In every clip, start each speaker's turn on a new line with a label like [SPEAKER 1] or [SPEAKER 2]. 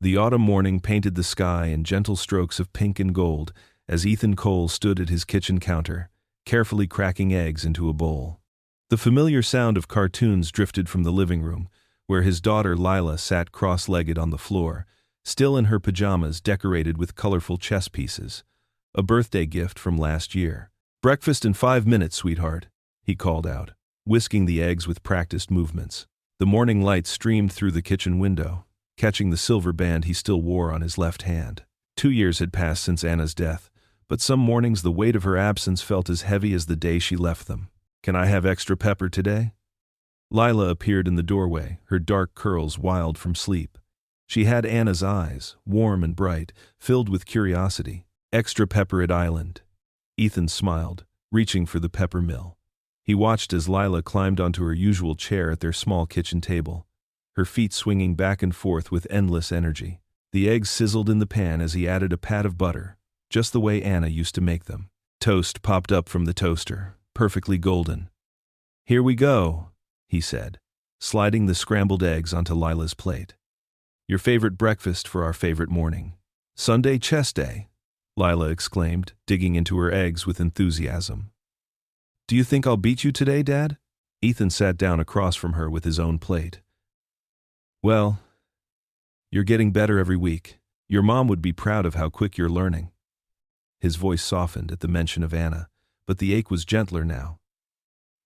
[SPEAKER 1] The autumn morning painted the sky in gentle strokes of pink and gold as Ethan Cole stood at his kitchen counter, carefully cracking eggs into a bowl. The familiar sound of cartoons drifted from the living room, where his daughter Lila sat cross-legged on the floor, still in her pajamas decorated with colorful chess pieces, a birthday gift from last year. "Breakfast in 5 minutes, sweetheart," he called out, whisking the eggs with practiced movements. The morning light streamed through the kitchen window, catching the silver band he still wore on his left hand. 2 years had passed since Anna's death, but some mornings the weight of her absence felt as heavy as the day she left them. "Can I have extra pepper today?" Lila appeared in the doorway, her dark curls wild from sleep. She had Anna's eyes, warm and bright, filled with curiosity. "Extra pepper at Island." Ethan smiled, reaching for the pepper mill. He watched as Lila climbed onto her usual chair at their small kitchen table, her feet swinging back and forth with endless energy. The eggs sizzled in the pan as he added a pat of butter, just the way Anna used to make them. Toast popped up from the toaster, perfectly golden. "Here we go," he said, sliding the scrambled eggs onto Lila's plate. "Your favorite breakfast for our favorite morning." "Sunday chess day," Lila exclaimed, digging into her eggs with enthusiasm. "Do you think I'll beat you today, Dad?" Ethan sat down across from her with his own plate. "Well, you're getting better every week. Your mom would be proud of how quick you're learning." His voice softened at the mention of Anna, but the ache was gentler now,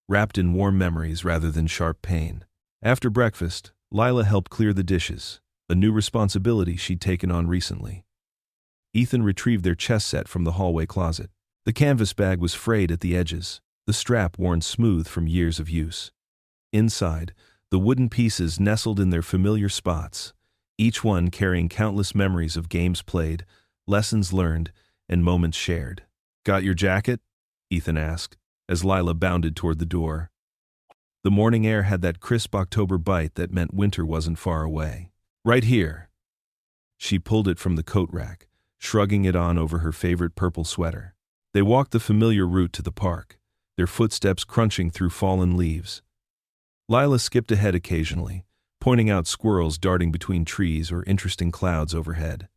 [SPEAKER 1] wrapped in warm memories rather than sharp pain. After breakfast, Lila helped clear the dishes, a new responsibility she'd taken on recently. Ethan retrieved their chess set from the hallway closet. The canvas bag was frayed at the edges, the strap worn smooth from years of use. Inside, the wooden pieces nestled in their familiar spots, each one carrying countless memories of games played, lessons learned, and moments shared. "Got your jacket?" Ethan asked, as Lila bounded toward the door. The morning air had that crisp October bite that meant winter wasn't far away. "Right here." She pulled it from the coat rack, shrugging it on over her favorite purple sweater. They walked the familiar route to the park, their footsteps crunching through fallen leaves. Lila skipped ahead occasionally, pointing out squirrels darting between trees or interesting clouds overhead.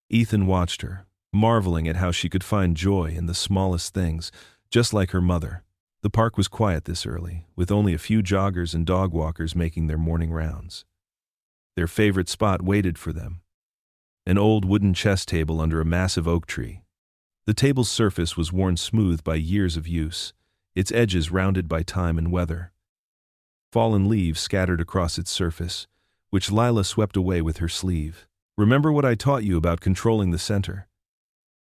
[SPEAKER 1] Ethan watched her, marveling at how she could find joy in the smallest things, just like her mother. The park was quiet this early, with only a few joggers and dog walkers making their morning rounds. Their favorite spot waited for them, an old wooden chess table under a massive oak tree. The table's surface was worn smooth by years of use, its edges rounded by time and weather. Fallen leaves scattered across its surface, which Lila swept away with her sleeve. "Remember what I taught you about controlling the center?"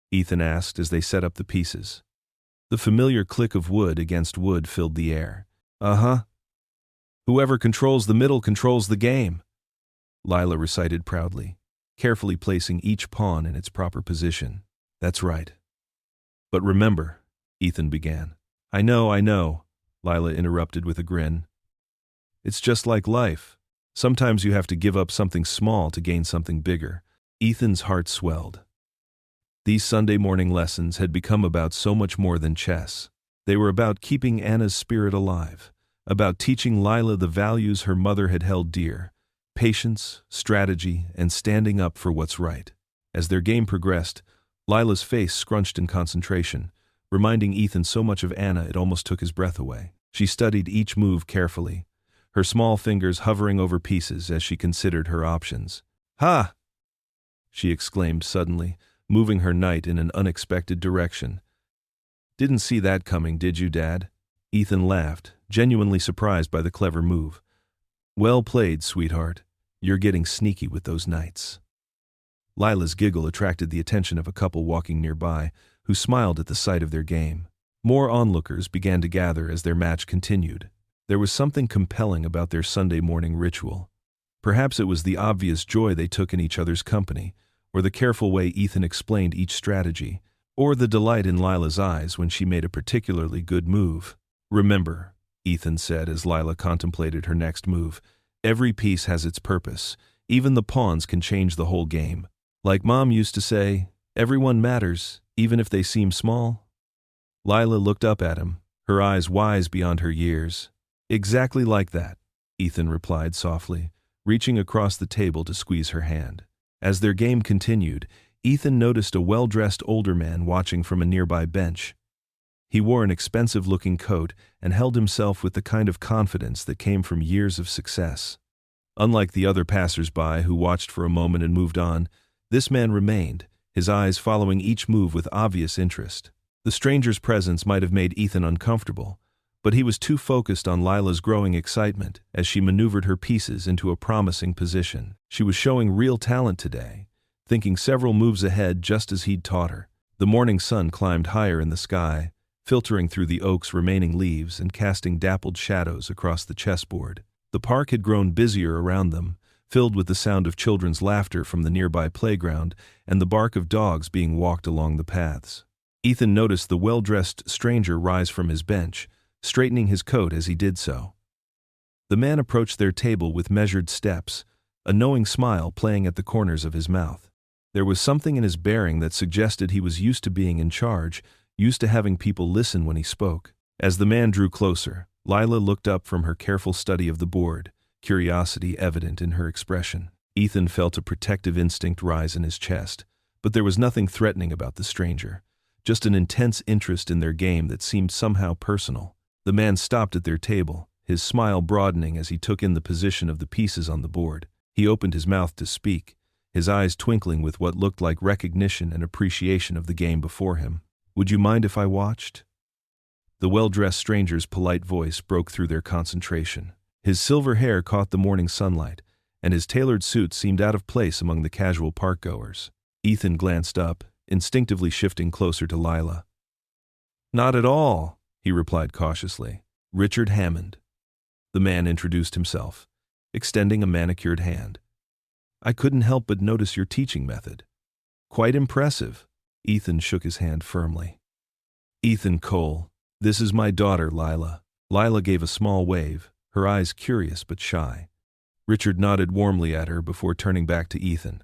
[SPEAKER 1] Ethan asked as they set up the pieces. The familiar click of wood against wood filled the air. "Uh-huh. Whoever controls the middle controls the game," Lila recited proudly, carefully placing each pawn in its proper position. "That's right." "But remember," Ethan began. I know," Lila interrupted with a grin. "It's just like life. Sometimes you have to give up something small to gain something bigger." Ethan's heart swelled. These Sunday morning lessons had become about so much more than chess. They were about keeping Anna's spirit alive, about teaching Lila the values her mother had held dear: patience, strategy, and standing up for what's right. As their game progressed, Lila's face scrunched in concentration, reminding Ethan so much of Anna it almost took his breath away. She studied each move carefully, her small fingers hovering over pieces as she considered her options. "Ha!" she exclaimed suddenly, moving her knight in an unexpected direction. "Didn't see that coming, did you, Dad?" Ethan laughed, genuinely surprised by the clever move. "Well played, sweetheart. You're getting sneaky with those knights." Lila's giggle attracted the attention of a couple walking nearby, who smiled at the sight of their game. More onlookers began to gather as their match continued. There was something compelling about their Sunday morning ritual. Perhaps it was the obvious joy they took in each other's company, or the careful way Ethan explained each strategy, or the delight in Lila's eyes when she made a particularly good move. "Remember," Ethan said as Lila contemplated her next move, "every piece has its purpose. Even the pawns can change the whole game. Like Mom used to say, everyone matters, even if they seem small." Lila looked up at him, her eyes wise beyond her years. "Exactly like that," Ethan replied softly, reaching across the table to squeeze her hand. As their game continued, Ethan noticed a well-dressed older man watching from a nearby bench. He wore an expensive-looking coat and held himself with the kind of confidence that came from years of success. Unlike the other passers-by who watched for a moment and moved on, this man remained, his eyes following each move with obvious interest. The stranger's presence might have made Ethan uncomfortable, but he was too focused on Lila's growing excitement as she maneuvered her pieces into a promising position. She was showing real talent today, thinking several moves ahead just as he'd taught her. The morning sun climbed higher in the sky, filtering through the oak's remaining leaves and casting dappled shadows across the chessboard. The park had grown busier around them, filled with the sound of children's laughter from the nearby playground and the bark of dogs being walked along the paths. Ethan noticed the well-dressed stranger rise from his bench, straightening his coat as he did so. The man approached their table with measured steps, a knowing smile playing at the corners of his mouth. There was something in his bearing that suggested he was used to being in charge, used to having people listen when he spoke. As the man drew closer, Lila looked up from her careful study of the board, curiosity evident in her expression. Ethan felt a protective instinct rise in his chest, but there was nothing threatening about the stranger, just an intense interest in their game that seemed somehow personal. The man stopped at their table, his smile broadening as he took in the position of the pieces on the board. He opened his mouth to speak, his eyes twinkling with what looked like recognition and appreciation of the game before him. "Would you mind if I watched?" The well-dressed stranger's polite voice broke through their concentration. His silver hair caught the morning sunlight, and his tailored suit seemed out of place among the casual parkgoers. Ethan glanced up, instinctively shifting closer to Lila. "Not at all," he replied cautiously. "Richard Hammond." The man introduced himself, extending a manicured hand. "I couldn't help but notice your teaching method. Quite impressive." Ethan shook his hand firmly. "Ethan Cole, this is my daughter, Lila." Lila gave a small wave, her eyes curious but shy. Richard nodded warmly at her before turning back to Ethan.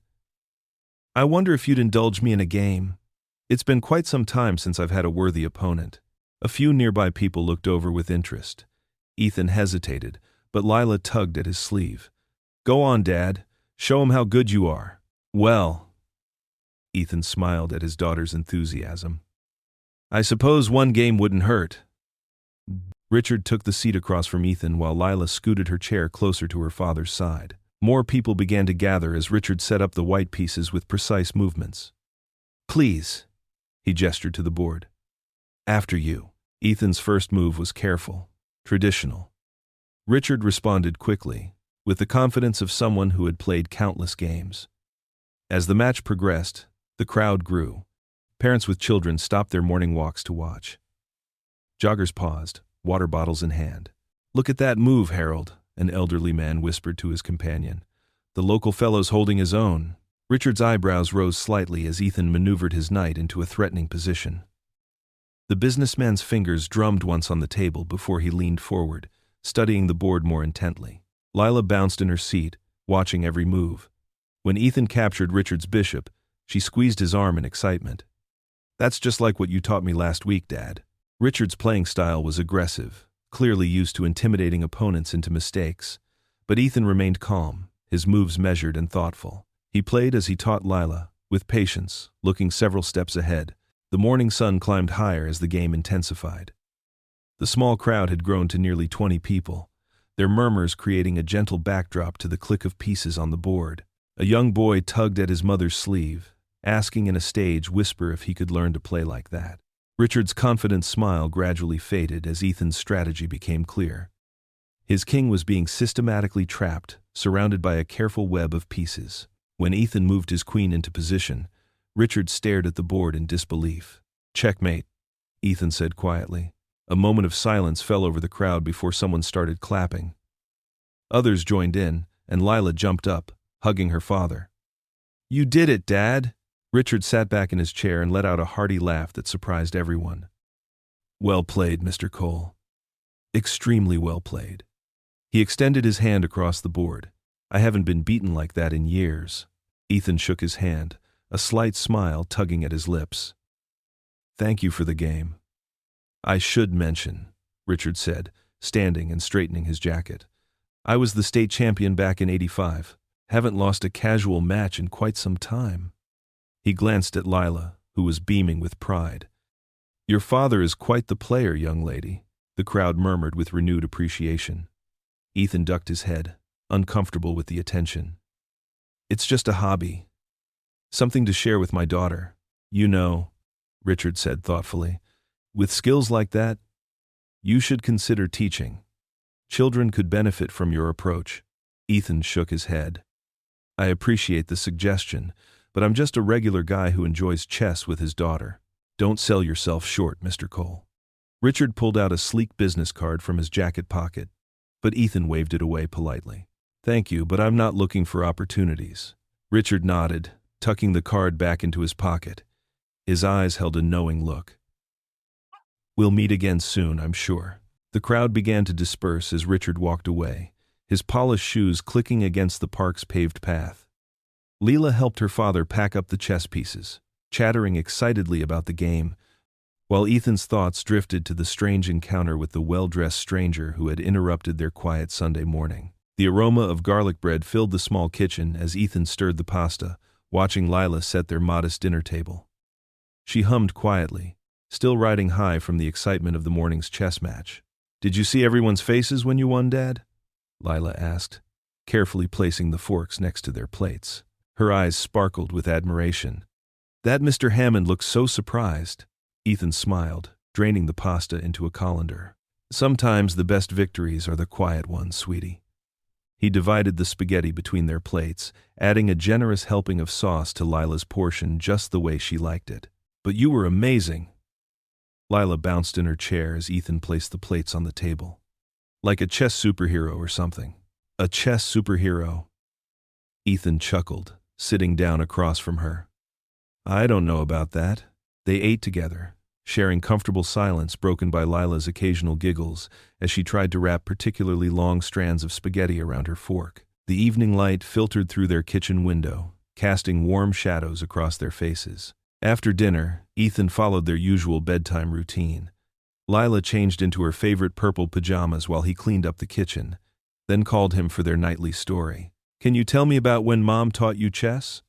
[SPEAKER 1] "I wonder if you'd indulge me in a game. It's been quite some time since I've had a worthy opponent." A few nearby people looked over with interest. Ethan hesitated, but Lila tugged at his sleeve. "Go on, Dad. Show him how good you are." "Well," Ethan smiled at his daughter's enthusiasm, "I suppose one game wouldn't hurt." Richard took the seat across from Ethan while Lila scooted her chair closer to her father's side. More people began to gather as Richard set up the white pieces with precise movements. "Please," he gestured to the board. "After you." Ethan's first move was careful, traditional. Richard responded quickly, with the confidence of someone who had played countless games. As the match progressed, the crowd grew. Parents with children stopped their morning walks to watch. Joggers paused, water bottles in hand. "Look at that move, Harold," an elderly man whispered to his companion. "The local fellow's holding his own." Richard's eyebrows rose slightly as Ethan maneuvered his knight into a threatening position. The businessman's fingers drummed once on the table before he leaned forward, studying the board more intently. Lila bounced in her seat, watching every move. When Ethan captured Richard's bishop, she squeezed his arm in excitement. "That's just like what you taught me last week, Dad." Richard's playing style was aggressive, clearly used to intimidating opponents into mistakes, but Ethan remained calm, his moves measured and thoughtful. He played as he taught Lila, with patience, looking several steps ahead. The morning sun climbed higher as the game intensified. The small crowd had grown to nearly 20 people, their murmurs creating a gentle backdrop to the click of pieces on the board. A young boy tugged at his mother's sleeve, asking in a stage whisper if he could learn to play like that. Richard's confident smile gradually faded as Ethan's strategy became clear. His king was being systematically trapped, surrounded by a careful web of pieces. When Ethan moved his queen into position, Richard stared at the board in disbelief. "Checkmate," Ethan said quietly. A moment of silence fell over the crowd before someone started clapping. Others joined in, and Lila jumped up, hugging her father. "You did it, Dad!" Richard sat back in his chair and let out a hearty laugh that surprised everyone. "Well played, Mr. Cole. Extremely well played." He extended his hand across the board. "I haven't been beaten like that in years." Ethan shook his hand, a slight smile tugging at his lips. "Thank you for the game." "I should mention," Richard said, standing and straightening his jacket. "I was the state champion back in '85. Haven't lost a casual match in quite some time. He glanced at Lila, who was beaming with pride. Your father is quite the player, young lady, the crowd murmured with renewed appreciation. Ethan ducked his head, uncomfortable with the attention. It's just a hobby. Something to share with my daughter. You know, Richard said thoughtfully, with skills like that, you should consider teaching. Children could benefit from your approach. Ethan shook his head. I appreciate the suggestion, but I'm just a regular guy who enjoys chess with his daughter. Don't sell yourself short, Mr. Cole. Richard pulled out a sleek business card from his jacket pocket, but Ethan waved it away politely. Thank you, but I'm not looking for opportunities. Richard nodded, tucking the card back into his pocket. His eyes held a knowing look. We'll meet again soon, I'm sure. The crowd began to disperse as Richard walked away, his polished shoes clicking against the park's paved path. Lila helped her father pack up the chess pieces, chattering excitedly about the game, while Ethan's thoughts drifted to the strange encounter with the well-dressed stranger who had interrupted their quiet Sunday morning. The aroma of garlic bread filled the small kitchen as Ethan stirred the pasta, watching Lila set their modest dinner table. She hummed quietly, still riding high from the excitement of the morning's chess match. Did you see everyone's faces when you won, Dad? Lila asked, carefully placing the forks next to their plates. Her eyes sparkled with admiration. That Mr. Hammond looked so surprised. Ethan smiled, draining the pasta into a colander. Sometimes the best victories are the quiet ones, sweetie. He divided the spaghetti between their plates, adding a generous helping of sauce to Lila's portion just the way she liked it. But you were amazing. Lila bounced in her chair as Ethan placed the plates on the table. Like a chess superhero or something. A chess superhero. Ethan chuckled, sitting down across from her. I don't know about that. They ate together, sharing comfortable silence broken by Lila's occasional giggles as she tried to wrap particularly long strands of spaghetti around her fork. The evening light filtered through their kitchen window, casting warm shadows across their faces. After dinner, Ethan followed their usual bedtime routine. Lila changed into her favorite purple pajamas while he cleaned up the kitchen, then called him for their nightly story. Can you tell me about when Mom taught you chess?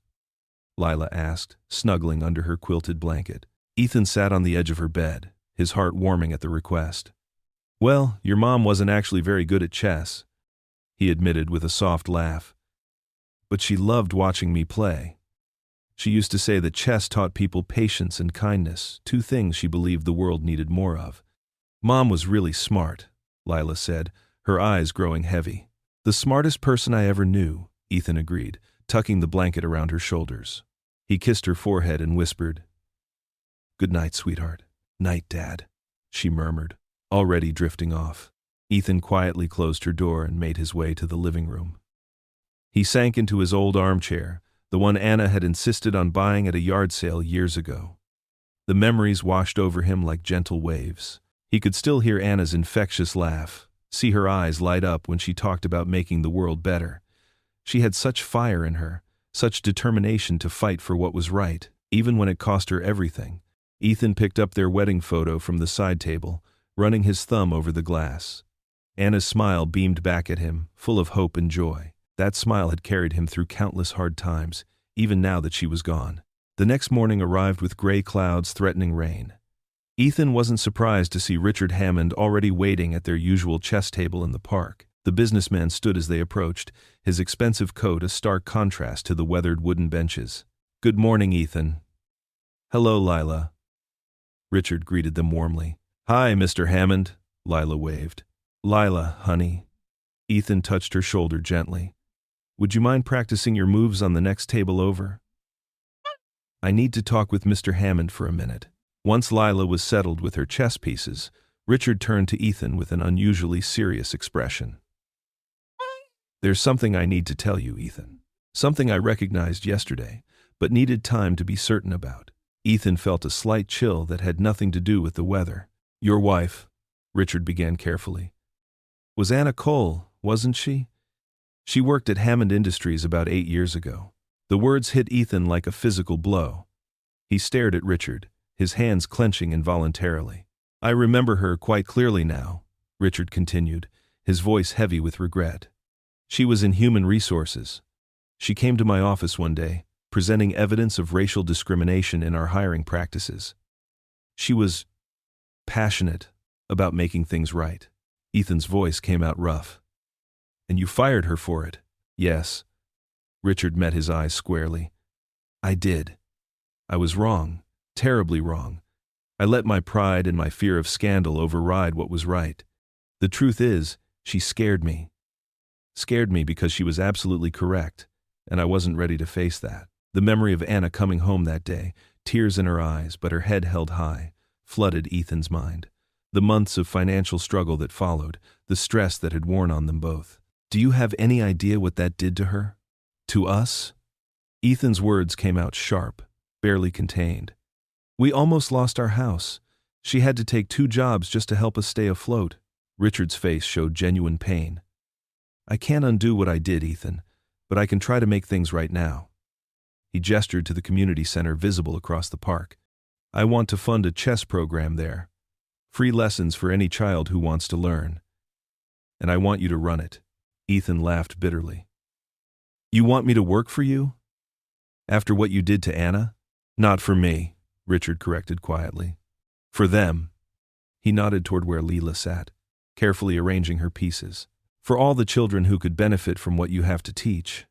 [SPEAKER 1] Lila asked, snuggling under her quilted blanket. Ethan sat on the edge of her bed, his heart warming at the request. Well, your mom wasn't actually very good at chess, he admitted with a soft laugh. But she loved watching me play. She used to say that chess taught people patience and kindness, two things she believed the world needed more of. Mom was really smart, Lila said, her eyes growing heavy. The smartest person I ever knew, Ethan agreed, tucking the blanket around her shoulders. He kissed her forehead and whispered, Good night, sweetheart. Night, Dad, she murmured, already drifting off. Ethan quietly closed her door and made his way to the living room. He sank into his old armchair, the one Anna had insisted on buying at a yard sale years ago. The memories washed over him like gentle waves. He could still hear Anna's infectious laugh, see her eyes light up when she talked about making the world better. She had such fire in her, such determination to fight for what was right, even when it cost her everything. Ethan picked up their wedding photo from the side table, running his thumb over the glass. Anna's smile beamed back at him, full of hope and joy. That smile had carried him through countless hard times, even now that she was gone. The next morning arrived with gray clouds threatening rain. Ethan wasn't surprised to see Richard Hammond already waiting at their usual chess table in the park. The businessman stood as they approached, his expensive coat a stark contrast to the weathered wooden benches. Good morning, Ethan. Hello, Lila. Richard greeted them warmly. Hi, Mr. Hammond, Lila waved. Lila, honey. Ethan touched her shoulder gently. Would you mind practicing your moves on the next table over? I need to talk with Mr. Hammond for a minute. Once Lila was settled with her chess pieces, Richard turned to Ethan with an unusually serious expression. There's something I need to tell you, Ethan. Something I recognized yesterday, but needed time to be certain about. Ethan felt a slight chill that had nothing to do with the weather. Your wife, Richard began carefully, was Anna Cole, wasn't she? She worked at Hammond Industries about 8 years ago. The words hit Ethan like a physical blow. He stared at Richard, his hands clenching involuntarily. I remember her quite clearly now, Richard continued, his voice heavy with regret. She was in human resources. She came to my office one day, presenting evidence of racial discrimination in our hiring practices. She was passionate about making things right. Ethan's voice came out rough. And you fired her for it? Yes. Richard met his eyes squarely. I did. I was wrong, terribly wrong. I let my pride and my fear of scandal override what was right. The truth is, she scared me. Scared me because she was absolutely correct, and I wasn't ready to face that. The memory of Anna coming home that day, tears in her eyes but her head held high, flooded Ethan's mind. The months of financial struggle that followed, the stress that had worn on them both. Do you have any idea what that did to her? To us? Ethan's words came out sharp, barely contained. We almost lost our house. She had to take 2 jobs just to help us stay afloat. Richard's face showed genuine pain. I can't undo what I did, Ethan, but I can try to make things right now. He gestured to the community center visible across the park. I want to fund a chess program there. Free lessons for any child who wants to learn. And I want you to run it. Ethan laughed bitterly. You want me to work for you? After what you did to Anna? Not for me, Richard corrected quietly. For them. He nodded toward where Lila sat, carefully arranging her pieces. For all the children who could benefit from what you have to teach.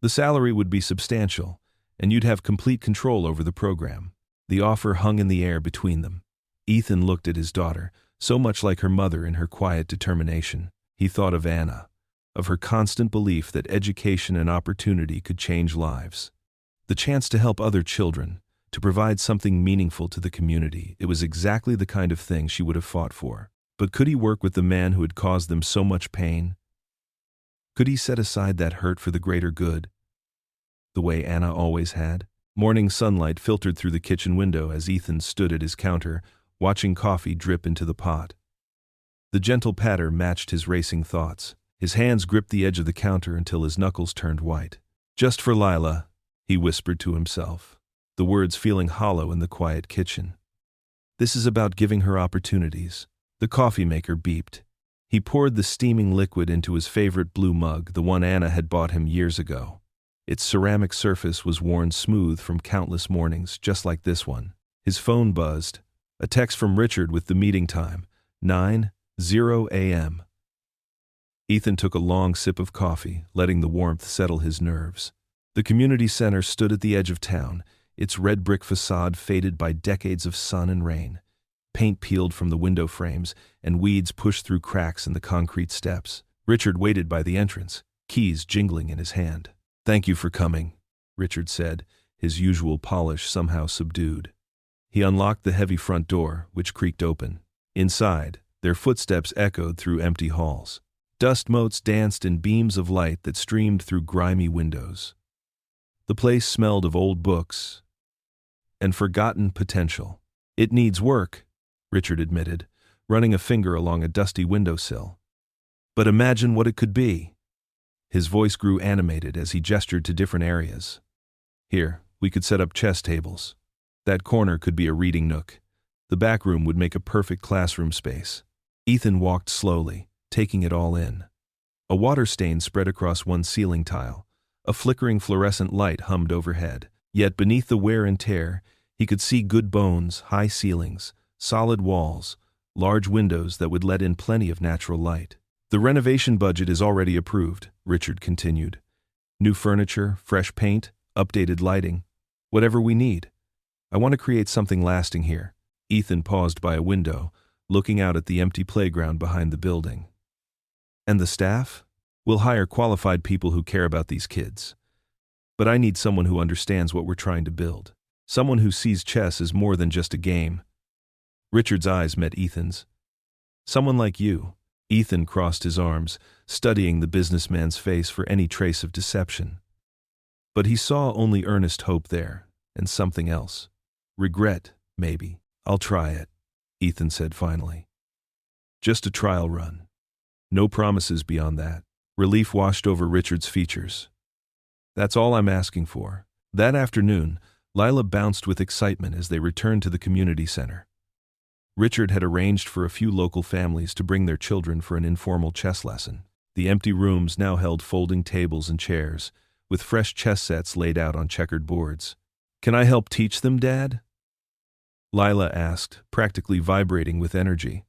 [SPEAKER 1] The salary would be substantial, and you'd have complete control over the program. The offer hung in the air between them. Ethan looked at his daughter, so much like her mother in her quiet determination. He thought of Anna, of her constant belief that education and opportunity could change lives. The chance to help other children, to provide something meaningful to the community, it was exactly the kind of thing she would have fought for. But could he work with the man who had caused them so much pain? Could he set aside that hurt for the greater good, the way Anna always had? Morning sunlight filtered through the kitchen window as Ethan stood at his counter, watching coffee drip into the pot. The gentle patter matched his racing thoughts. His hands gripped the edge of the counter until his knuckles turned white. Just for Lila, he whispered to himself, the words feeling hollow in the quiet kitchen. This is about giving her opportunities. The coffee maker beeped. He poured the steaming liquid into his favorite blue mug, the one Anna had bought him years ago. Its ceramic surface was worn smooth from countless mornings, just like this one. His phone buzzed. A text from Richard with the meeting time, 9:00 a.m. Ethan took a long sip of coffee, letting the warmth settle his nerves. The community center stood at the edge of town, its red brick facade faded by decades of sun and rain. Paint peeled from the window frames, and weeds pushed through cracks in the concrete steps. Richard waited by the entrance, keys jingling in his hand. Thank you for coming, Richard said, his usual polish somehow subdued. He unlocked the heavy front door, which creaked open. Inside, their footsteps echoed through empty halls. Dust motes danced in beams of light that streamed through grimy windows. The place smelled of old books and forgotten potential. It needs work, Richard admitted, running a finger along a dusty windowsill. But imagine what it could be. His voice grew animated as he gestured to different areas. Here, we could set up chess tables. That corner could be a reading nook. The back room would make a perfect classroom space. Ethan walked slowly, taking it all in. A water stain spread across one ceiling tile. A flickering fluorescent light hummed overhead. Yet beneath the wear and tear, he could see good bones, high ceilings, solid walls, large windows that would let in plenty of natural light. The renovation budget is already approved, Richard continued. New furniture, fresh paint, updated lighting, whatever we need. I want to create something lasting here. Ethan paused by a window, looking out at the empty playground behind the building. And the staff? We'll hire qualified people who care about these kids. But I need someone who understands what we're trying to build. Someone who sees chess as more than just a game. Richard's eyes met Ethan's. Someone like you. Ethan crossed his arms, studying the businessman's face for any trace of deception. But he saw only earnest hope there, and something else. Regret, maybe. I'll try it, Ethan said finally. Just a trial run. No promises beyond that. Relief washed over Richard's features. That's all I'm asking for. That afternoon, Lila bounced with excitement as they returned to the community center. Richard had arranged for a few local families to bring their children for an informal chess lesson. The empty rooms now held folding tables and chairs, with fresh chess sets laid out on checkered boards. "Can I help teach them, Dad?" Lila asked, practically vibrating with energy.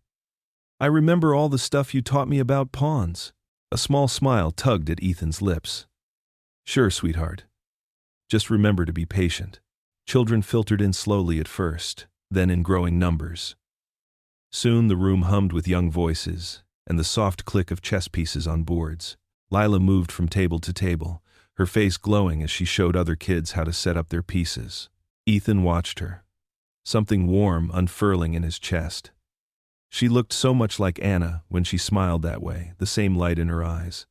[SPEAKER 1] "I remember all the stuff you taught me about pawns." A small smile tugged at Ethan's lips. "Sure, sweetheart. Just remember to be patient." Children filtered in slowly at first, then in growing numbers. Soon the room hummed with young voices and the soft click of chess pieces on boards. Lila moved from table to table, her face glowing as she showed other kids how to set up their pieces. Ethan watched her, something warm unfurling in his chest. She looked so much like Anna when she smiled that way, the same light in her eyes,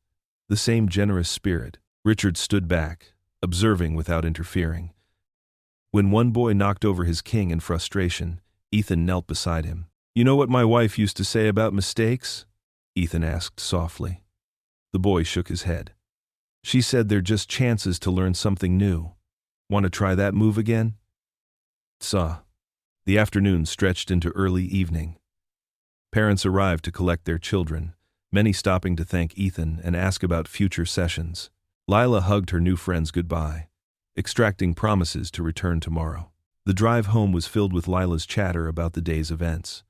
[SPEAKER 1] the same generous spirit. Richard stood back, observing without interfering. When one boy knocked over his king in frustration, Ethan knelt beside him. "You know what my wife used to say about mistakes?" Ethan asked softly. The boy shook his head. "She said they're just chances to learn something new. Want to try that move again?" The afternoon stretched into early evening. Parents arrived to collect their children, many stopping to thank Ethan and ask about future sessions. Lila hugged her new friends goodbye, extracting promises to return tomorrow. The drive home was filled with Lila's chatter about the day's events.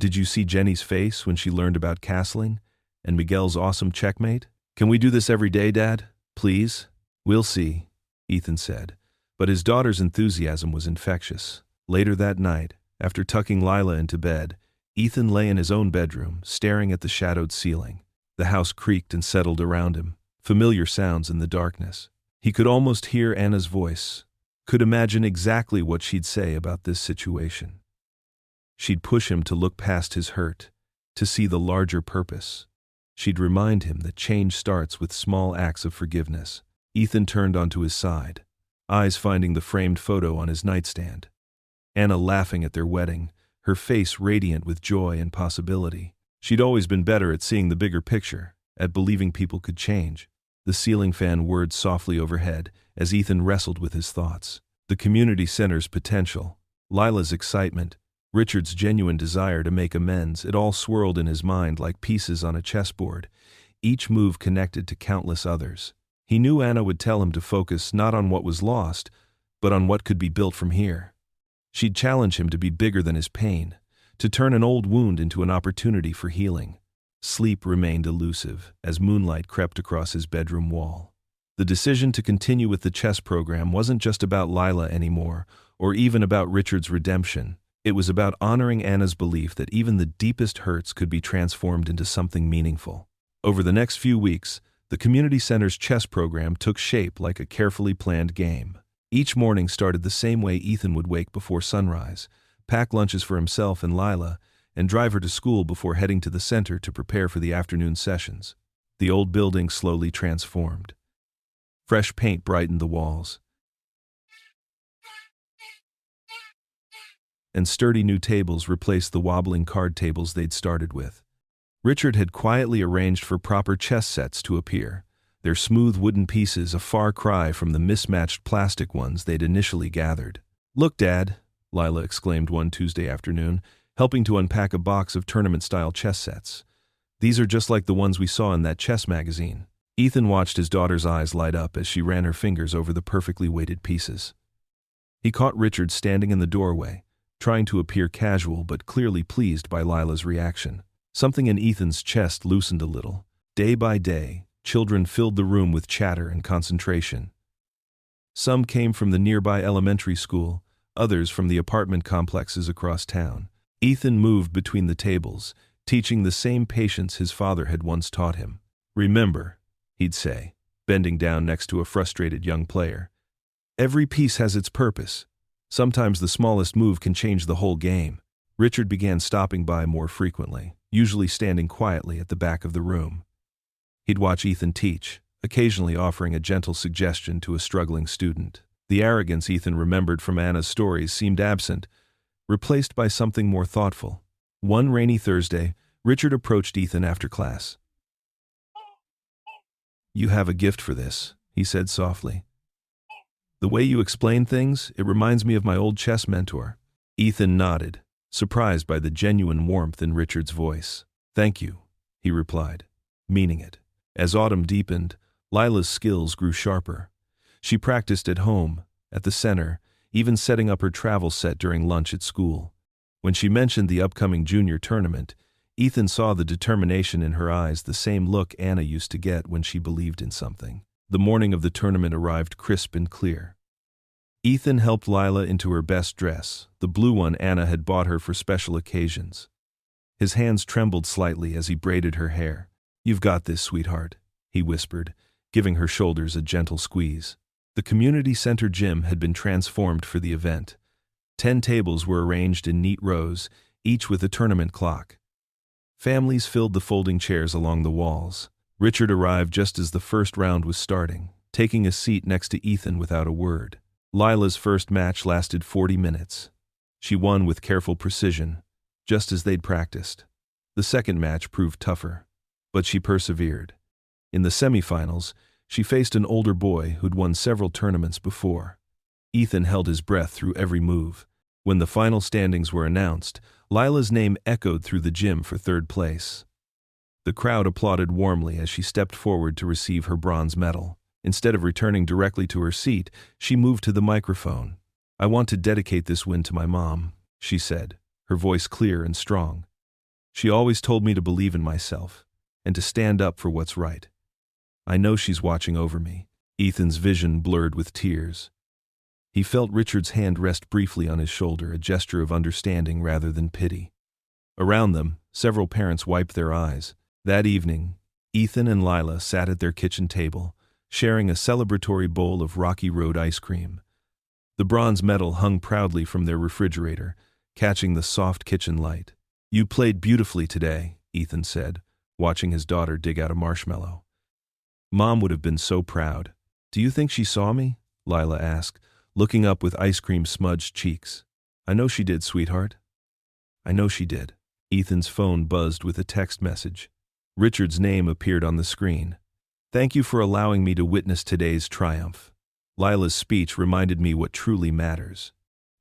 [SPEAKER 1] "Did you see Jenny's face when she learned about castling? And Miguel's awesome checkmate? Can we do this every day, Dad? Please?" "We'll see," Ethan said, but his daughter's enthusiasm was infectious. Later that night, after tucking Lila into bed, Ethan lay in his own bedroom, staring at the shadowed ceiling. The house creaked and settled around him, familiar sounds in the darkness. He could almost hear Anna's voice, could imagine exactly what she'd say about this situation. She'd push him to look past his hurt, to see the larger purpose. She'd remind him that change starts with small acts of forgiveness. Ethan turned onto his side, eyes finding the framed photo on his nightstand. Anna laughing at their wedding, her face radiant with joy and possibility. She'd always been better at seeing the bigger picture, at believing people could change. The ceiling fan whirred softly overhead as Ethan wrestled with his thoughts. The community center's potential, Lila's excitement, Richard's genuine desire to make amends, it all swirled in his mind like pieces on a chessboard, each move connected to countless others. He knew Anna would tell him to focus not on what was lost, but on what could be built from here. She'd challenge him to be bigger than his pain, to turn an old wound into an opportunity for healing. Sleep remained elusive as moonlight crept across his bedroom wall. The decision to continue with the chess program wasn't just about Lila anymore, or even about Richard's redemption. It was about honoring Anna's belief that even the deepest hurts could be transformed into something meaningful. Over the next few weeks, the community center's chess program took shape like a carefully planned game. Each morning started the same way. Ethan would wake before sunrise, pack lunches for himself and Lila, and drive her to school before heading to the center to prepare for the afternoon sessions. The old building slowly transformed. Fresh paint brightened the walls, and sturdy new tables replaced the wobbling card tables they'd started with. Richard had quietly arranged for proper chess sets to appear, their smooth wooden pieces a far cry from the mismatched plastic ones they'd initially gathered. "Look, Dad," Lila exclaimed one Tuesday afternoon, helping to unpack a box of tournament-style chess sets. "These are just like the ones we saw in that chess magazine." Ethan watched his daughter's eyes light up as she ran her fingers over the perfectly weighted pieces. He caught Richard standing in the doorway, trying to appear casual but clearly pleased by Lila's reaction. Something in Ethan's chest loosened a little. Day by day, children filled the room with chatter and concentration. Some came from the nearby elementary school, others from the apartment complexes across town. Ethan moved between the tables, teaching the same patience his father had once taught him. "Remember," he'd say, bending down next to a frustrated young player, "every piece has its purpose. Sometimes the smallest move can change the whole game." Richard began stopping by more frequently, usually standing quietly at the back of the room. He'd watch Ethan teach, occasionally offering a gentle suggestion to a struggling student. The arrogance Ethan remembered from Anna's stories seemed absent, replaced by something more thoughtful. One rainy Thursday, Richard approached Ethan after class. "You have a gift for this," he said softly. "The way you explain things, it reminds me of my old chess mentor." Ethan nodded, surprised by the genuine warmth in Richard's voice. "Thank you," he replied, meaning it. As autumn deepened, Lila's skills grew sharper. She practiced at home, at the center, even setting up her travel set during lunch at school. When she mentioned the upcoming junior tournament, Ethan saw the determination in her eyes, the same look Anna used to get when she believed in something. The morning of the tournament arrived crisp and clear. Ethan helped Lila into her best dress, the blue one Anna had bought her for special occasions. His hands trembled slightly as he braided her hair. "You've got this, sweetheart," he whispered, giving her shoulders a gentle squeeze. The community center gym had been transformed for the event. 10 tables were arranged in neat rows, each with a tournament clock. Families filled the folding chairs along the walls. Richard arrived just as the first round was starting, taking a seat next to Ethan without a word. Lila's first match lasted 40 minutes. She won with careful precision, just as they'd practiced. The second match proved tougher, but she persevered. In the semifinals, she faced an older boy who'd won several tournaments before. Ethan held his breath through every move. When the final standings were announced, Lila's name echoed through the gym for third place. The crowd applauded warmly as she stepped forward to receive her bronze medal. Instead of returning directly to her seat, she moved to the microphone. "I want to dedicate this win to my mom," she said, her voice clear and strong. "She always told me to believe in myself and to stand up for what's right. I know she's watching over me." Ethan's vision blurred with tears. He felt Richard's hand rest briefly on his shoulder, a gesture of understanding rather than pity. Around them, several parents wiped their eyes. That evening, Ethan and Lila sat at their kitchen table, sharing a celebratory bowl of Rocky Road ice cream. The bronze medal hung proudly from their refrigerator, catching the soft kitchen light. "You played beautifully today," Ethan said, watching his daughter dig out a marshmallow. "Mom would have been so proud." "Do you think she saw me?" Lila asked, looking up with ice cream smudged cheeks. "I know she did, sweetheart. I know she did." Ethan's phone buzzed with a text message. Richard's name appeared on the screen. "Thank you for allowing me to witness today's triumph. Lila's speech reminded me what truly matters.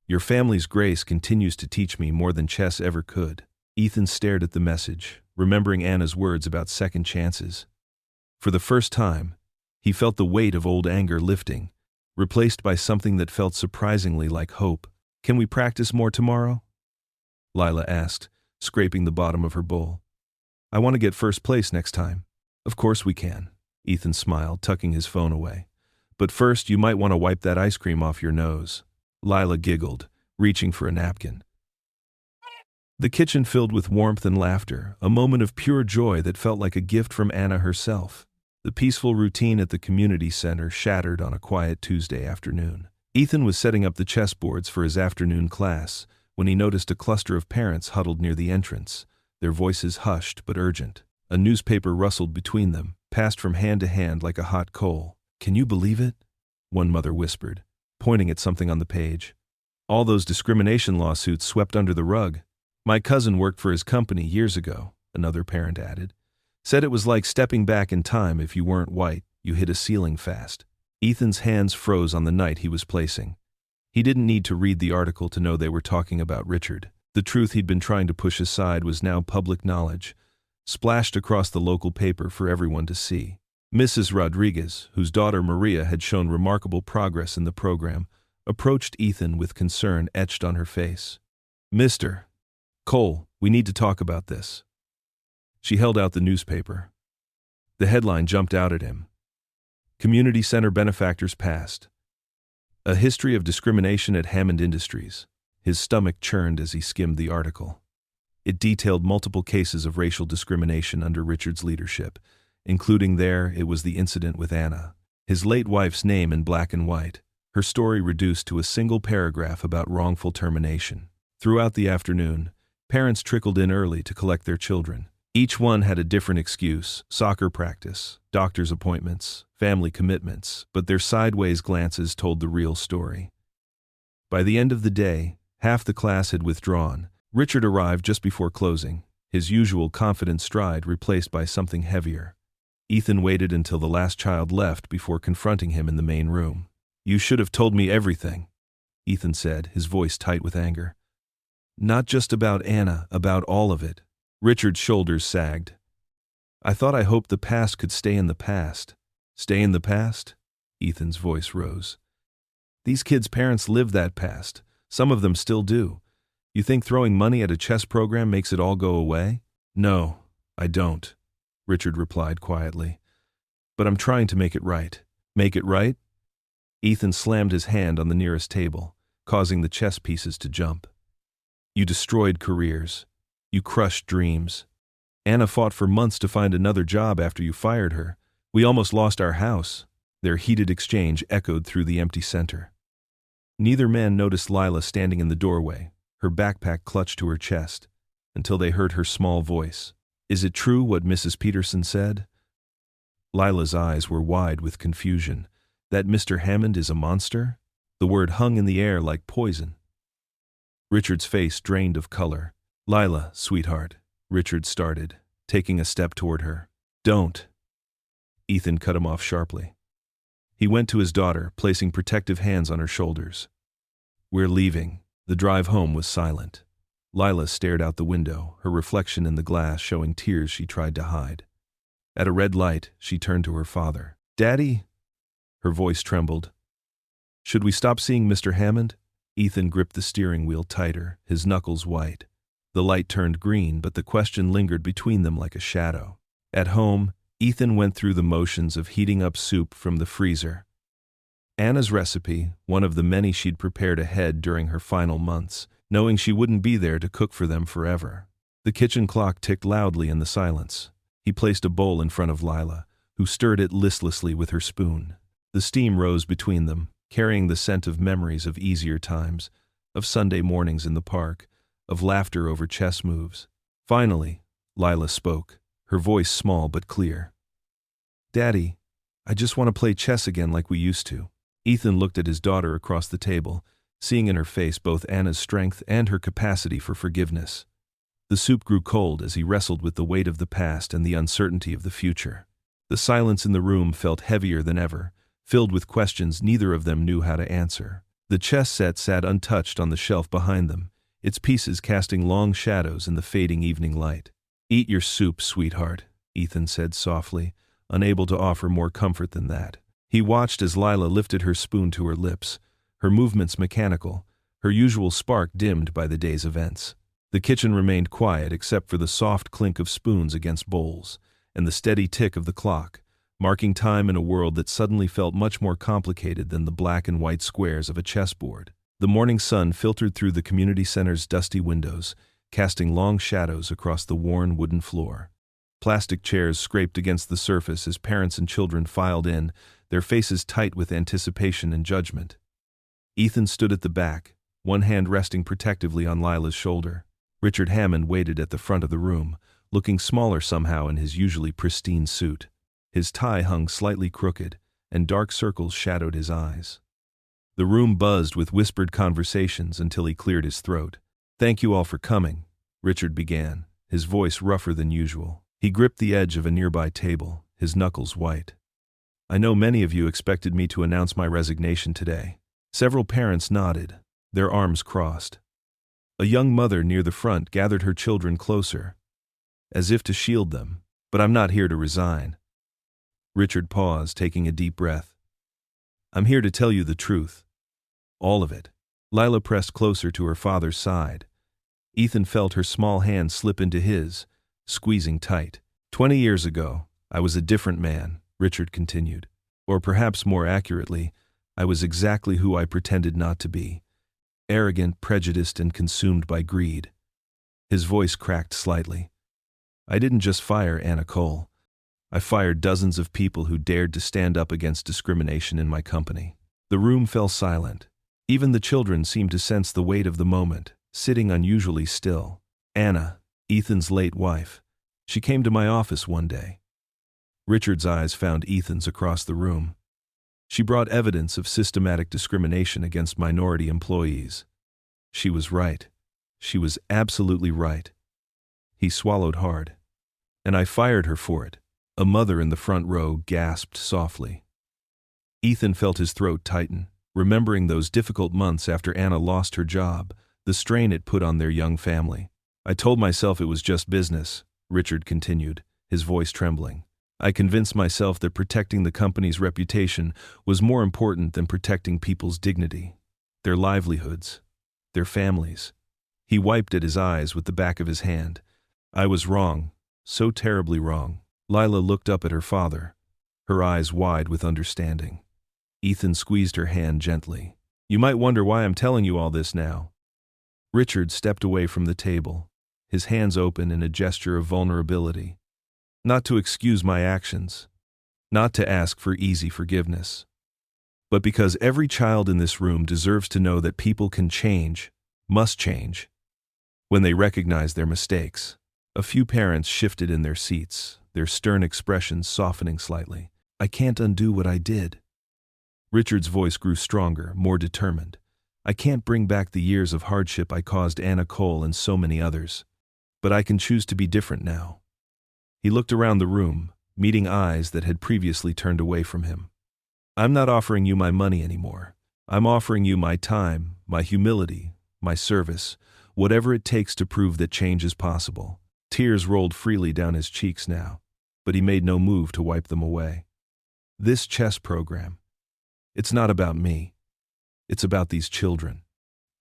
[SPEAKER 1] Your family's grace continues to teach me more than chess ever could." Ethan stared at the message, remembering Anna's words about second chances. For the first time, he felt the weight of old anger lifting, replaced by something that felt surprisingly like hope. "Can we practice more tomorrow?" Lila asked, scraping the bottom of her bowl. "I want to get first place next time." "Of course we can," Ethan smiled, tucking his phone away. "But first you might want to wipe that ice cream off your nose." Lila giggled, reaching for a napkin. The kitchen filled with warmth and laughter, a moment of pure joy that felt like a gift from Anna herself. The peaceful routine at the community center shattered on a quiet Tuesday afternoon. Ethan was setting up the chessboards for his afternoon class when he noticed a cluster of parents huddled near the entrance, their voices hushed but urgent. A newspaper rustled between them, passed from hand to hand like a hot coal. "Can you believe it?" one mother whispered, pointing at something on the page. "All those discrimination lawsuits swept under the rug. My cousin worked for his company years ago," another parent added. "Said it was like stepping back in time. If you weren't white, you hit a ceiling fast." Ethan's hands froze on the knight he was placing. He didn't need to read the article to know they were talking about Richard. The truth he'd been trying to push aside was now public knowledge, splashed across the local paper for everyone to see. Mrs. Rodriguez, whose daughter Maria had shown remarkable progress in the program, approached Ethan with concern etched on her face. "Mr. Cole, we need to talk about this." She held out the newspaper. The headline jumped out at him. "Community Center Benefactors Past. A History of Discrimination at Hammond Industries." His stomach churned as he skimmed the article. It detailed multiple cases of racial discrimination under Richard's leadership, including it was the incident with Anna. His late wife's name in black and white, her story reduced to a single paragraph about wrongful termination. Throughout the afternoon, parents trickled in early to collect their children. Each one had a different excuse: soccer practice, doctor's appointments, family commitments, but their sideways glances told the real story. By the end of the day, half the class had withdrawn. Richard arrived just before closing, his usual confident stride replaced by something heavier. Ethan waited until the last child left before confronting him in the main room. "You should have told me everything," Ethan said, his voice tight with anger. "Not just about Anna, about all of it." Richard's shoulders sagged. "I hoped the past could stay in the past." "Stay in the past?" Ethan's voice rose. These kids' parents live that past. Some of them still do. You think throwing money at a chess program makes it all go away? No, I don't, Richard replied quietly. But I'm trying to make it right. Make it right? Ethan slammed his hand on the nearest table, causing the chess pieces to jump. You destroyed careers. You crushed dreams. Anna fought for months to find another job after you fired her. We almost lost our house. Their heated exchange echoed through the empty center. Neither man noticed Lila standing in the doorway, her backpack clutched to her chest, until they heard her small voice. Is it true what Mrs. Peterson said? Lila's eyes were wide with confusion. That Mr. Hammond is a monster? The word hung in the air like poison. Richard's face drained of color. Lila, sweetheart, Richard started, taking a step toward her. Don't. Ethan cut him off sharply. He went to his daughter, placing protective hands on her shoulders. We're leaving. The drive home was silent. Lila stared out the window, her reflection in the glass showing tears she tried to hide. At a red light, she turned to her father. Daddy? Her voice trembled. Should we stop seeing Mr. Hammond? Ethan gripped the steering wheel tighter, his knuckles white. The light turned green, but the question lingered between them like a shadow. At home, Ethan went through the motions of heating up soup from the freezer. Anna's recipe, one of the many she'd prepared ahead during her final months, knowing she wouldn't be there to cook for them forever. The kitchen clock ticked loudly in the silence. He placed a bowl in front of Lila, who stirred it listlessly with her spoon. The steam rose between them, carrying the scent of memories of easier times, of Sunday mornings in the park, of laughter over chess moves. Finally, Lila spoke, her voice small but clear. Daddy, I just want to play chess again like we used to. Ethan looked at his daughter across the table, seeing in her face both Anna's strength and her capacity for forgiveness. The soup grew cold as he wrestled with the weight of the past and the uncertainty of the future. The silence in the room felt heavier than ever, filled with questions neither of them knew how to answer. The chess set sat untouched on the shelf behind them, its pieces casting long shadows in the fading evening light. Eat your soup, sweetheart, Ethan said softly, unable to offer more comfort than that. He watched as Lila lifted her spoon to her lips, her movements mechanical, her usual spark dimmed by the day's events. The kitchen remained quiet except for the soft clink of spoons against bowls, and the steady tick of the clock, marking time in a world that suddenly felt much more complicated than the black and white squares of a chessboard. The morning sun filtered through the community center's dusty windows, casting long shadows across the worn wooden floor. Plastic chairs scraped against the surface as parents and children filed in, their faces tight with anticipation and judgment. Ethan stood at the back, one hand resting protectively on Lila's shoulder. Richard Hammond waited at the front of the room, looking smaller somehow in his usually pristine suit. His tie hung slightly crooked, and dark circles shadowed his eyes. The room buzzed with whispered conversations until he cleared his throat. Thank you all for coming, Richard began, his voice rougher than usual. He gripped the edge of a nearby table, his knuckles white. I know many of you expected me to announce my resignation today. Several parents nodded, their arms crossed. A young mother near the front gathered her children closer, as if to shield them. But I'm not here to resign. Richard paused, taking a deep breath. I'm here to tell you the truth. All of it. Lila pressed closer to her father's side. Ethan felt her small hand slip into his, squeezing tight. 20 years ago, I was a different man, Richard continued. Or perhaps more accurately, I was exactly who I pretended not to be. Arrogant, prejudiced, and consumed by greed. His voice cracked slightly. I didn't just fire Anna Cole. I fired dozens of people who dared to stand up against discrimination in my company. The room fell silent. Even the children seemed to sense the weight of the moment, sitting unusually still. Anna, Ethan's late wife. She came to my office one day. Richard's eyes found Ethan's across the room. She brought evidence of systematic discrimination against minority employees. She was right. She was absolutely right. He swallowed hard. And I fired her for it. A mother in the front row gasped softly. Ethan felt his throat tighten, remembering those difficult months after Anna lost her job, the strain it put on their young family. I told myself it was just business, Richard continued, his voice trembling. I convinced myself that protecting the company's reputation was more important than protecting people's dignity, their livelihoods, their families. He wiped at his eyes with the back of his hand. I was wrong, so terribly wrong. Lila looked up at her father, her eyes wide with understanding. Ethan squeezed her hand gently. You might wonder why I'm telling you all this now. Richard stepped away from the table, his hands open in a gesture of vulnerability. Not to excuse my actions, not to ask for easy forgiveness, but because every child in this room deserves to know that people can change, must change, when they recognize their mistakes. A few parents shifted in their seats, their stern expressions softening slightly. I can't undo what I did. Richard's voice grew stronger, more determined. I can't bring back the years of hardship I caused Anna Cole and so many others. But I can choose to be different now. He looked around the room, meeting eyes that had previously turned away from him. I'm not offering you my money anymore. I'm offering you my time, my humility, my service, whatever it takes to prove that change is possible. Tears rolled freely down his cheeks now, but he made no move to wipe them away. This chess program, it's not about me. It's about these children.